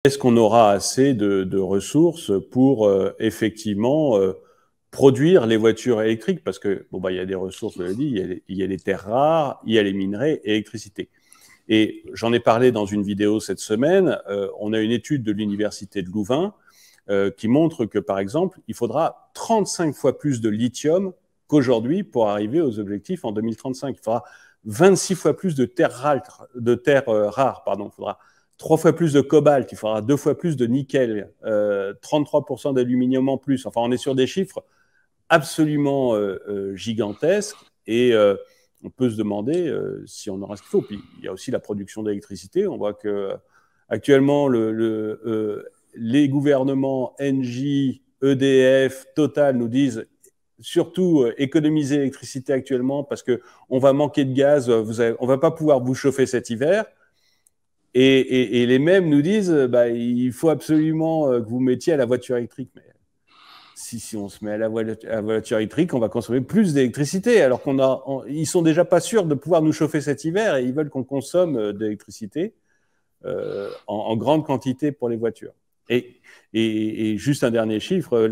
est-ce qu'on aura assez de ressources pour effectivement produire les voitures électriques? Parce que bon, bah, il y a des ressources, je l'ai dit, il y a les terres rares, il y a les minerais et l'électricité. Et j'en ai parlé dans une vidéo cette semaine. On a une étude de l'université de Louvain qui montre que, par exemple, il faudra 35 fois plus de lithium qu'aujourd'hui pour arriver aux objectifs en 2035. Il faudra 26 fois plus de terres rares, pardon. Il faudra 3 fois plus de cobalt, il faudra 2 fois plus de nickel, 33% d'aluminium en plus. Enfin, on est sur des chiffres absolument gigantesques et on peut se demander si on aura ce qu'il faut. Puis il y a aussi la production d'électricité. On voit que actuellement les gouvernements Engie, EDF, Total nous disent surtout économiser l'électricité actuellement parce que on va manquer de gaz, on va pas pouvoir vous chauffer cet hiver. Et les mêmes nous disent bah, il faut absolument que vous mettiez à la voiture électrique. Mais si on se met à la voiture électrique, on va consommer plus d'électricité, alors ils sont déjà pas sûrs de pouvoir nous chauffer cet hiver et ils veulent qu'on consomme d'électricité en grande quantité pour les voitures. Et juste un dernier chiffre,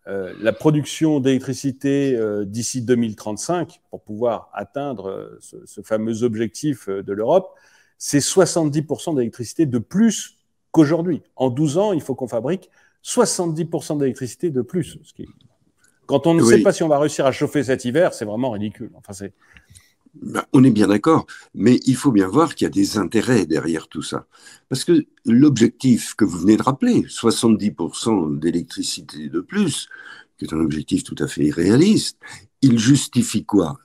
la production d'électricité d'ici 2035, pour pouvoir atteindre ce fameux objectif de l'Europe, c'est 70% d'électricité de plus qu'aujourd'hui. En 12 ans, il faut qu'on fabrique 70% d'électricité de plus. Quand on ne sait pas si on va réussir à chauffer cet hiver, c'est vraiment ridicule. Enfin, on est bien d'accord, mais il faut bien voir qu'il y a des intérêts derrière tout ça. Parce que l'objectif que vous venez de rappeler, 70% d'électricité de plus, qui est un objectif tout à fait irréaliste, il justifie quoi?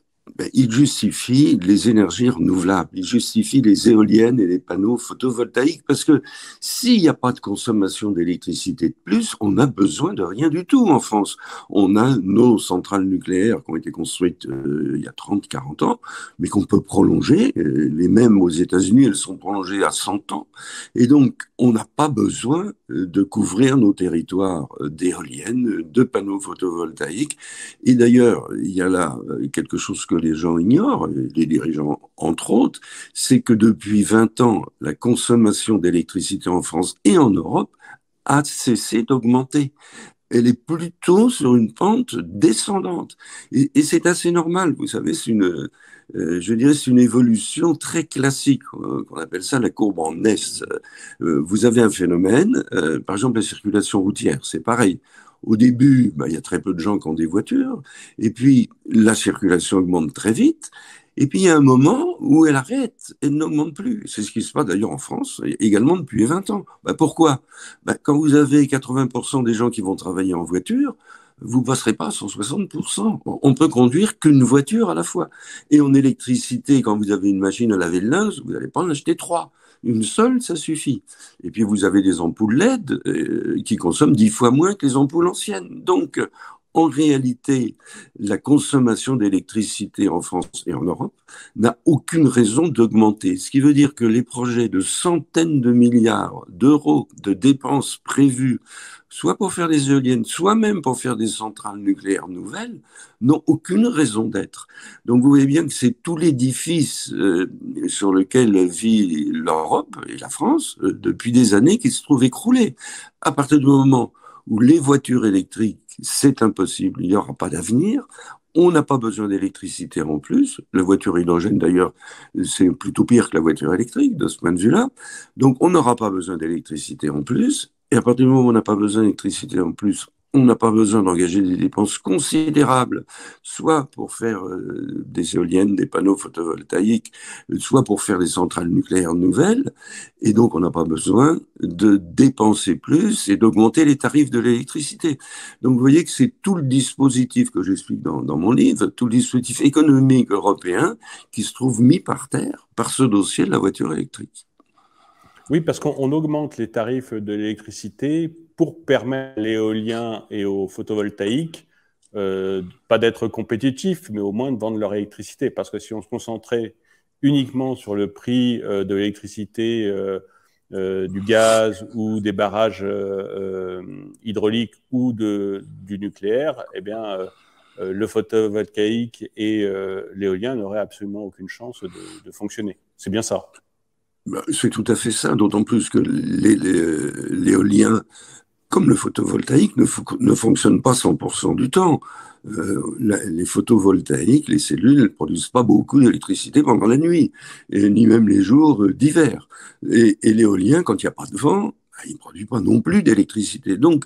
Il justifie les énergies renouvelables, il justifie les éoliennes et les panneaux photovoltaïques, parce que s'il n'y a pas de consommation d'électricité de plus, on n'a besoin de rien du tout en France. On a nos centrales nucléaires qui ont été construites il y a 30, 40 ans, mais qu'on peut prolonger. Les mêmes aux États-Unis, elles sont prolongées à 100 ans. Et donc, on n'a pas besoin de couvrir nos territoires d'éoliennes, de panneaux photovoltaïques. Et d'ailleurs, il y a là quelque chose que les gens ignorent, les dirigeants entre autres, c'est que depuis 20 ans, la consommation d'électricité en France et en Europe a cessé d'augmenter. Elle est plutôt sur une pente descendante. Et c'est assez normal, vous savez, je dirais, c'est une évolution très classique, qu'on appelle ça la courbe en S. Vous avez un phénomène, par exemple la circulation routière, c'est pareil. Au début, il y a très peu de gens qui ont des voitures, et puis la circulation augmente très vite, et puis il y a un moment où elle arrête, elle n'augmente plus. C'est ce qui se passe d'ailleurs en France, également depuis 20 ans. Pourquoi? Quand vous avez 80% des gens qui vont travailler en voiture, vous ne passerez pas à 160%. On peut conduire qu'une voiture à la fois. Et en électricité, quand vous avez une machine à laver le linge, vous n'allez pas en acheter trois. Une seule, ça suffit. Et puis vous avez des ampoules LED qui consomment 10 fois moins que les ampoules anciennes. Donc, en réalité, la consommation d'électricité en France et en Europe n'a aucune raison d'augmenter. Ce qui veut dire que les projets de centaines de milliards d'euros de dépenses prévues, soit pour faire des éoliennes, soit même pour faire des centrales nucléaires nouvelles, n'ont aucune raison d'être. Donc vous voyez bien que c'est tout l'édifice sur lequel vit l'Europe et la France depuis des années qui se trouve écroulé. À partir du moment où les voitures électriques, c'est impossible, il n'y aura pas d'avenir. On n'a pas besoin d'électricité en plus. La voiture hydrogène, d'ailleurs, c'est plutôt pire que la voiture électrique de ce point de vue-là. Donc, on n'aura pas besoin d'électricité en plus. Et à partir du moment où on n'a pas besoin d'électricité en plus, on n'a pas besoin d'engager des dépenses considérables, soit pour faire des éoliennes, des panneaux photovoltaïques, soit pour faire des centrales nucléaires nouvelles. Et donc, on n'a pas besoin de dépenser plus et d'augmenter les tarifs de l'électricité. Donc, vous voyez que c'est tout le dispositif que j'explique dans mon livre, tout le dispositif économique européen qui se trouve mis par terre par ce dossier de la voiture électrique. Oui, parce qu'on augmente les tarifs de l'électricité pour permettre à l'éolien et au photovoltaïque pas d'être compétitifs, mais au moins de vendre leur électricité. Parce que si on se concentrait uniquement sur le prix de l'électricité, du gaz ou des barrages hydrauliques ou du nucléaire, eh bien, le photovoltaïque et l'éolien n'auraient absolument aucune chance de fonctionner. C'est bien ça. C'est tout à fait ça, d'autant plus que l'éolien, comme le photovoltaïque, ne fonctionne pas 100% du temps. Les photovoltaïques, les cellules, ne produisent pas beaucoup d'électricité pendant la nuit, et ni même les jours d'hiver. Et l'éolien, quand il n'y a pas de vent, il ne produit pas non plus d'électricité. Donc,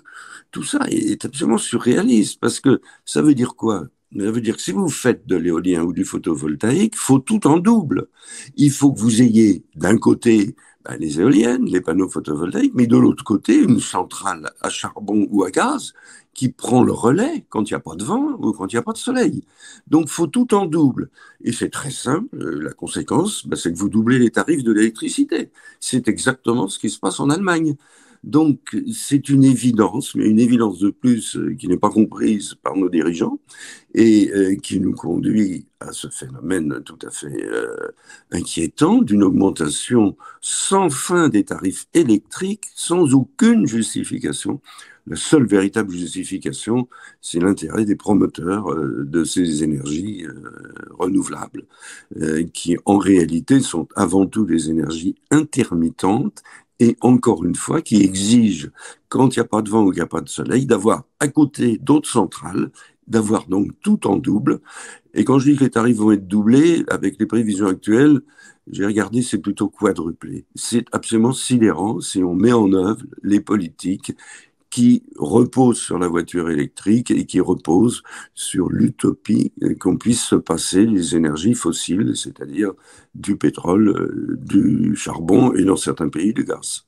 tout ça est absolument surréaliste, parce que ça veut dire quoi? Ça veut dire que si vous faites de l'éolien ou du photovoltaïque, il faut tout en double. Il faut que vous ayez d'un côté les éoliennes, les panneaux photovoltaïques, mais de l'autre côté, une centrale à charbon ou à gaz qui prend le relais quand il n'y a pas de vent ou quand il n'y a pas de soleil. Donc, il faut tout en double. Et c'est très simple. La conséquence, c'est que vous doublez les tarifs de l'électricité. C'est exactement ce qui se passe en Allemagne. Donc, c'est une évidence, mais une évidence de plus qui n'est pas comprise par nos dirigeants et qui nous conduit à ce phénomène tout à fait inquiétant d'une augmentation sans fin des tarifs électriques, sans aucune justification. La seule véritable justification, c'est l'intérêt des promoteurs de ces énergies renouvelables, qui en réalité sont avant tout des énergies intermittentes et encore une fois, qui exigent, quand il n'y a pas de vent ou qu'il n'y a pas de soleil, d'avoir à côté d'autres centrales, d'avoir donc tout en double. Et quand je dis que les tarifs vont être doublés, avec les prévisions actuelles, j'ai regardé, c'est plutôt quadruplé. C'est absolument sidérant si on met en œuvre les politiques qui reposent sur la voiture électrique et qui reposent sur l'utopie qu'on puisse se passer des énergies fossiles, c'est-à-dire du pétrole, du charbon et dans certains pays du gaz.